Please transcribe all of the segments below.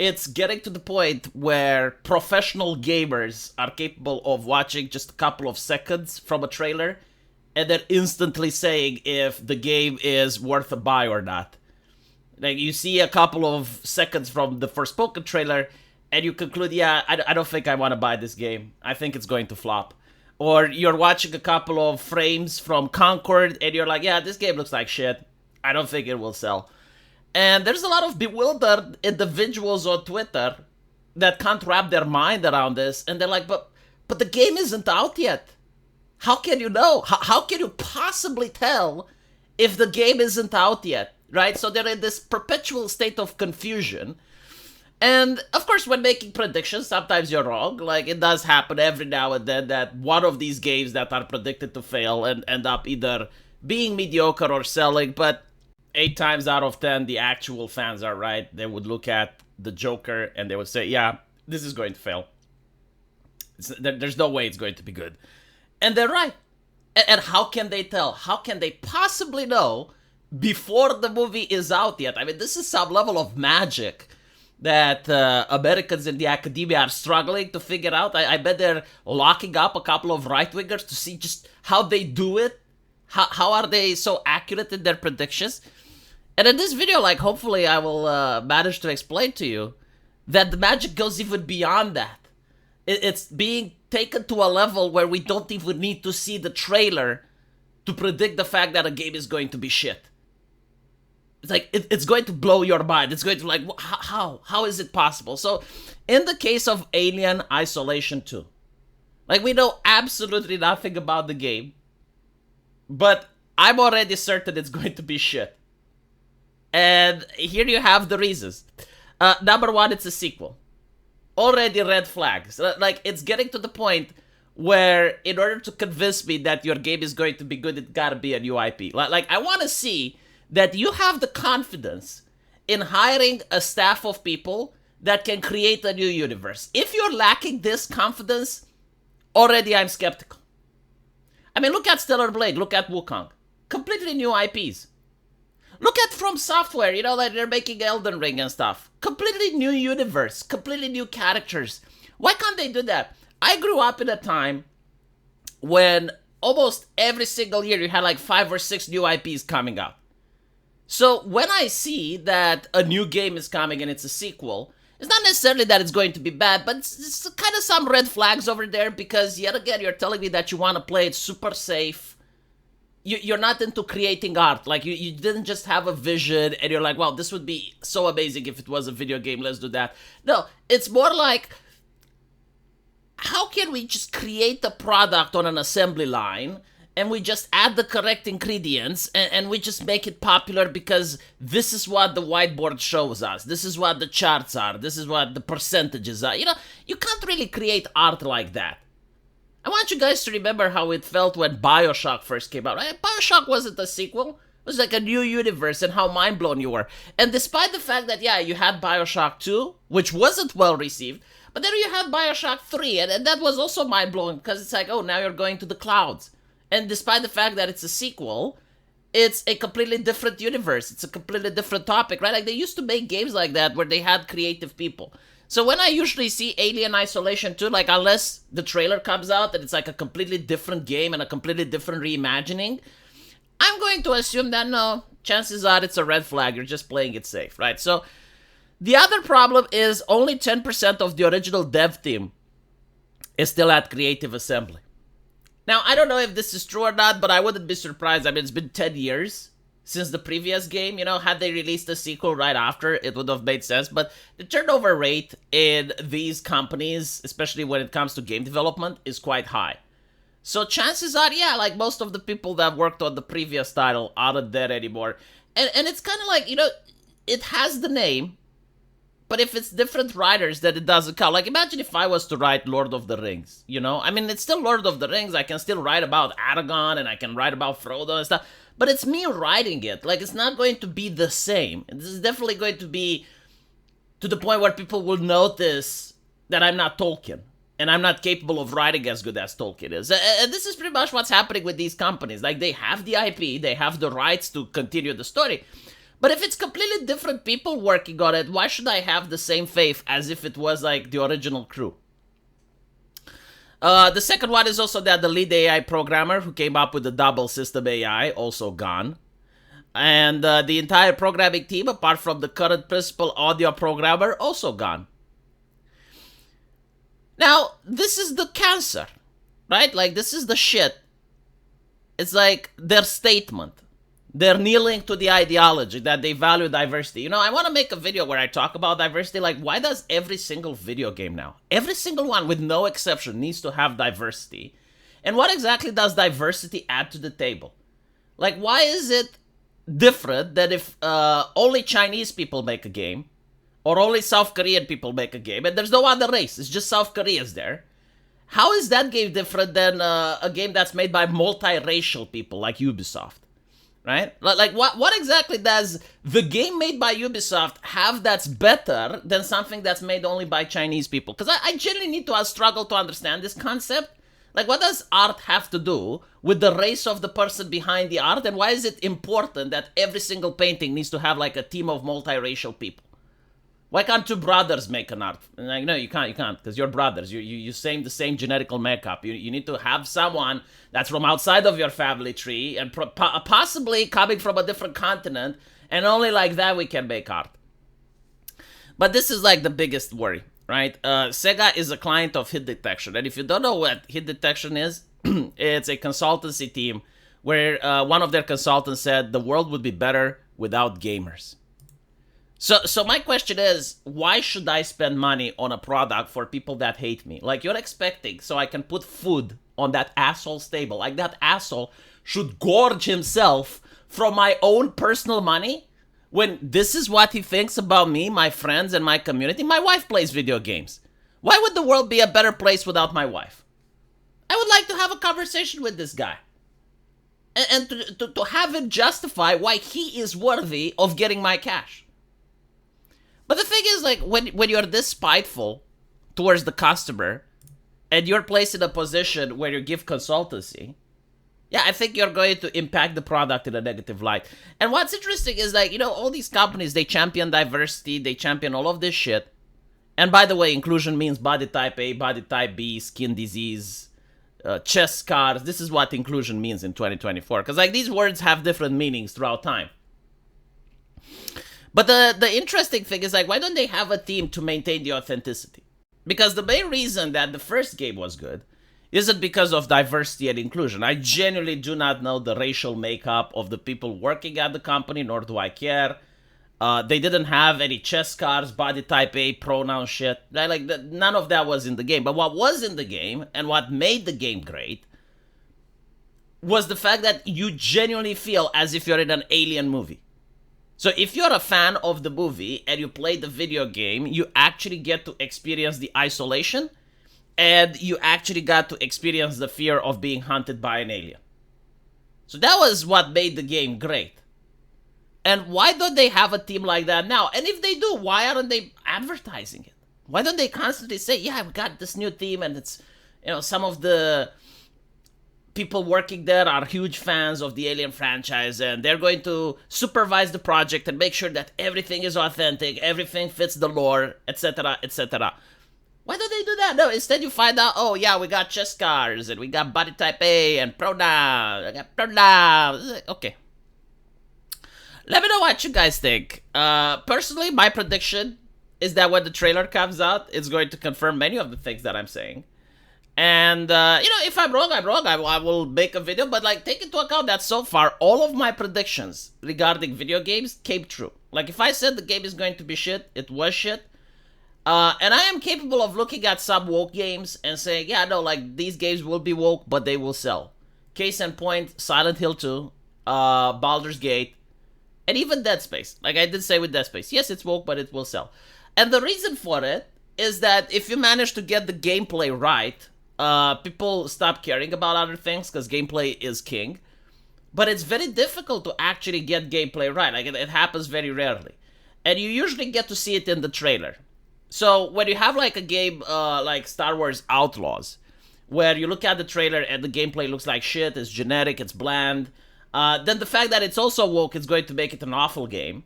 it's getting to the point where professional gamers are capable of watching just a couple of seconds from a trailer and then instantly saying if the game is worth a buy or not. Like, you see a couple of seconds from the Forspoken trailer, and you conclude, yeah, I don't think I want to buy this game. I think it's going to flop. Or you're watching a couple of frames from Concord, and you're like, yeah, this game looks like shit. I don't think it will sell. And there's a lot of bewildered individuals on Twitter that can't wrap their mind around this, and they're like, but the game isn't out yet. How can you know? How can you possibly tell if the game isn't out yet? Right? So they're in this perpetual state of confusion. And, of course, when making predictions, sometimes you're wrong. Like, it does happen every now and then that one of these games that are predicted to fail and end up either being mediocre or selling. But 8 times out of 10, the actual fans are right. They would look at the Joker and they would say, yeah, this is going to fail. There's no way it's going to be good. And they're right. And how can they tell? How can they possibly know before the movie is out yet? I mean, this is some level of magic that Americans in the academia are struggling to figure out. I bet they're locking up a couple of right-wingers to see just how they do it. How are they so accurate in their predictions? And in this video, like, hopefully I will manage to explain to you that the magic goes even beyond that. It's being taken to a level where we don't even need to see the trailer to predict the fact that a game is going to be shit. It's like, it's going to blow your mind. It's going to like, how is it possible? So, in the case of Alien Isolation 2, like, we know absolutely nothing about the game, but I'm already certain it's going to be shit. And here you have the reasons. Number one, it's a sequel. Already red flags. Like, it's getting to the point where in order to convince me that your game is going to be good, it gotta be a new IP. Like, I want to see that you have the confidence in hiring a staff of people that can create a new universe. If you're lacking this confidence, already I'm skeptical. I mean, look at Stellar Blade, look at Wukong. Completely new IPs. Look at From Software, you know, like they're making Elden Ring and stuff. Completely new universe, completely new characters. Why can't they do that? I grew up in a time when almost every single year you had like 5 or 6 new IPs coming out. So when I see that a new game is coming and it's a sequel, it's not necessarily that it's going to be bad, but it's kind of some red flags over there because yet again, you're telling me that you want to play it super safe. You're not into creating art. Like, you didn't just have a vision and you're like, wow, this would be so amazing if it was a video game. Let's do that. No, it's more like, how can we just create a product on an assembly line and we just add the correct ingredients and we just make it popular because this is what the whiteboard shows us. This is what the charts are. This is what the percentages are. You know, you can't really create art like that. I want you guys to remember how it felt when BioShock first came out. Right? BioShock wasn't a sequel. It was like a new universe and how mind-blown you were. And despite the fact that, yeah, you had BioShock 2, which wasn't well received, but then you had BioShock 3, and that was also mind-blowing because it's like, oh, now you're going to the clouds. And despite the fact that it's a sequel, it's a completely different universe. It's a completely different topic, right? Like, they used to make games like that where they had creative people. So when I usually see Alien Isolation 2, like, unless the trailer comes out and it's like a completely different game and a completely different reimagining, I'm going to assume that, no, chances are it's a red flag. You're just playing it safe, right? So the other problem is only 10% of the original dev team is still at Creative Assembly. Now, I don't know if this is true or not, but I wouldn't be surprised. I mean, it's been 10 years since the previous game. You know, had they released a sequel right after, it would have made sense. But the turnover rate in these companies, especially when it comes to game development, is quite high. So chances are, yeah, like most of the people that worked on the previous title aren't there anymore. And it's kind of like, you know, it has the name, but if it's different writers, then it doesn't count. Like, imagine if I was to write Lord of the Rings, you know? I mean, it's still Lord of the Rings. I can still write about Aragorn, and I can write about Frodo and stuff. But it's me writing it. Like, it's not going to be the same. This is definitely going to be to the point where people will notice that I'm not Tolkien. And I'm not capable of writing as good as Tolkien is. And this is pretty much what's happening with these companies. Like, they have the IP, they have the rights to continue the story. But if it's completely different people working on it, why should I have the same faith as if it was like the original crew? The second one is also that the lead AI programmer who came up with the double system AI also gone. And the entire programming team, apart from the current principal audio programmer, also gone. Now, this is the cancer, right? Like, this is the shit. It's like their statement. They're kneeling to the ideology that they value diversity. You know, I want to make a video where I talk about diversity. Like, why does every single video game now, every single one with no exception, needs to have diversity? And what exactly does diversity add to the table? Like, why is it different than if only Chinese people make a game, or only South Korean people make a game, and there's no other race, it's just South Koreans there? How is that game different than a game that's made by multiracial people like Ubisoft, right? Like, what exactly does the game made by Ubisoft have that's better than something that's made only by Chinese people? Because I genuinely need to struggle to understand this concept. Like, what does art have to do with the race of the person behind the art? And why is it important that every single painting needs to have, like, a team of multiracial people? Why can't two brothers make an art? And like, no, you can't, because you're brothers. You same the same genetical makeup. You need to have someone that's from outside of your family tree and possibly coming from a different continent, and only like that we can make art. But this is, like, the biggest worry. Right? Sega is a client of Hit Detection. And if you don't know what Hit Detection is, it's a consultancy team where one of their consultants said the world would be better without gamers. So my question is, why should I spend money on a product for people that hate me? Like, you're expecting so I can put food on that asshole's table. Like, that asshole should gorge himself from my own personal money? When this is what he thinks about me, my friends, and my community. My wife plays video games. Why would the world be a better place without my wife? I would like to have a conversation with this guy. And to have him justify why he is worthy of getting my cash. But the thing is, like, when you're this spiteful towards the customer, and you're placed in a position where you give consultancy, yeah, I think you're going to impact the product in a negative light. And what's interesting is, like, you know, all these companies, they champion diversity, they champion all of this shit. And by the way, inclusion means body type A, body type B, skin disease, chest scars. This is what inclusion means in 2024. Because, like, these words have different meanings throughout time. But the interesting thing is, like, why don't they have a team to maintain the authenticity? Because the main reason that the first game was good isn't because of diversity and inclusion. I genuinely do not know the racial makeup of the people working at the company, nor do I care. They didn't have any chest scars, body type A, pronoun shit. Like, none of that was in the game. But what was in the game, and what made the game great, was the fact that you genuinely feel as if you're in an alien movie. So if you're a fan of the movie and you play the video game, you actually get to experience the isolation, and you actually got to experience the fear of being hunted by an alien. So that was what made the game great. And why don't they have a team like that now? And if they do, why aren't they advertising it? Why don't they constantly say, yeah, we got this new team, and it's, you know, some of the people working there are huge fans of the Alien franchise, and they're going to supervise the project and make sure that everything is authentic, everything fits the lore, etc., etc. Why don't they do that? No, instead you find out, oh yeah, we got chest scars, and we got body type A, and pronouns. I got pronouns. Okay. Let me know what you guys think. Personally, my prediction is that when the trailer comes out, it's going to confirm many of the things that I'm saying. And, you know, if I'm wrong, I'm wrong. I will make a video. But, like, take into account that so far, all of my predictions regarding video games came true. Like, if I said the game is going to be shit, it was shit. And I am capable of looking at some woke games and saying, yeah, no, like, these games will be woke, but they will sell. Case in point, Silent Hill 2, Baldur's Gate, and even Dead Space. Like I did say with Dead Space. Yes, it's woke, but it will sell. And the reason for it is that if you manage to get the gameplay right, people stop caring about other things because gameplay is king. But it's very difficult to actually get gameplay right. Like it happens very rarely. And you usually get to see it in the trailer. So when you have like a game like Star Wars Outlaws, where you look at the trailer and the gameplay looks like shit, it's generic, it's bland, then the fact that it's also woke is going to make it an awful game.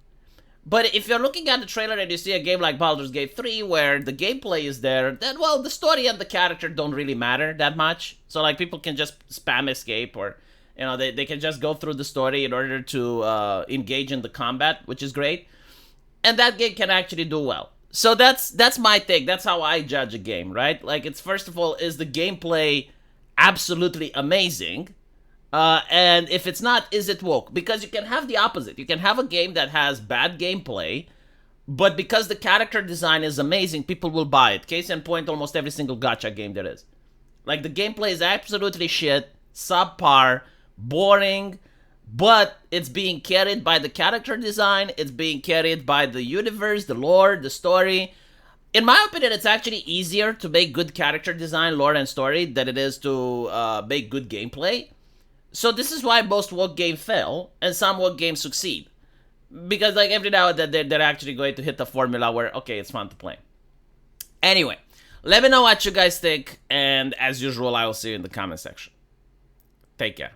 But if you're looking at the trailer and you see a game like Baldur's Gate 3 where the gameplay is there, then, well, the story and the character don't really matter that much. So, like, people can just spam escape or, they can just go through the story in order to engage in the combat, which is great. And that game can actually do well. So that's my take. That's how I judge a game, right? Like, it's, first of all, is the gameplay absolutely amazing? And if it's not, is it woke? Because you can have the opposite. You can have a game that has bad gameplay, but because the character design is amazing, people will buy it. Case in point, almost every single gacha game there is. Like, the gameplay is absolutely shit, subpar, boring, but it's being carried by the character design, it's being carried by the universe, the lore, the story. In my opinion, it's actually easier to make good character design, lore, and story than it is to make good gameplay. So this is why most woke games fail and some woke games succeed. Because, like, every now and then they're actually going to hit the formula where, okay, it's fun to play. Anyway, let me know what you guys think, and as usual, I will see you in the comment section. Take care.